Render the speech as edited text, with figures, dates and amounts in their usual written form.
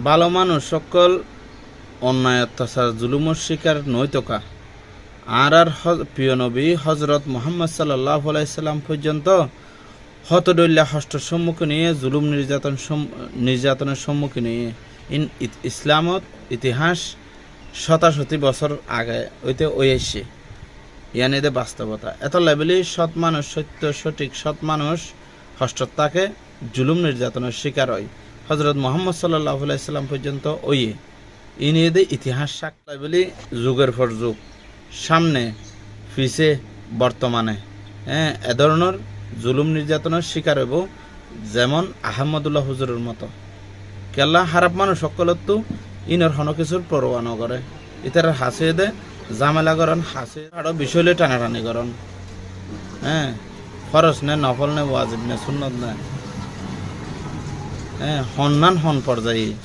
ভালো মানুষ সকল অন্যায় অত্যাচার জুলুমের শিকার নৈতকা আর প্রিয় নবী হজরত মুহাম্মদ সাল্লাল্লাহু আলাইহি সাল্লাম পর্যন্ত হতদৈল্য হস্তের সম্মুখীন নিয়ে জুলুম নির্যাতনের সম্মুখীন নিয়ে ইসলামত ইতিহাস শতাশতি বছর আগে ওইতে ওই আসছে ইয়ানিদের বাস্তবতা এত লেভেলই সৎ মানুষ সত্য সঠিক সৎ মানুষ হস্ততাকে জুলুম নির্যাতনের শিকার হয় হজরত মুহাম্মদ সাল্লাল্লাহু আলাইহি সাল্লাম পর্যন্ত ওই ইনিয়েদের ইতিহাস সাক্ষী বলি যুগের পর যুগ সামনে পিছে বর্তমানে এ ধরনের জুলুম নির্যাতনের শিকার হইব যেমন আহমদুল্লাহ হুজুরের মতো কেল্লা খারাপ মানুষ সকলতো ইনর হন কিছুর পরোয়া নকরে ইতার হাসিয়ে দে জামেলা করেন হাসি আরো বিষয়লে টানাটানি করেন ফরজ নে নফল নে ওয়াজিব নে সুন্নত নে হন্নান হন পর্যায়ে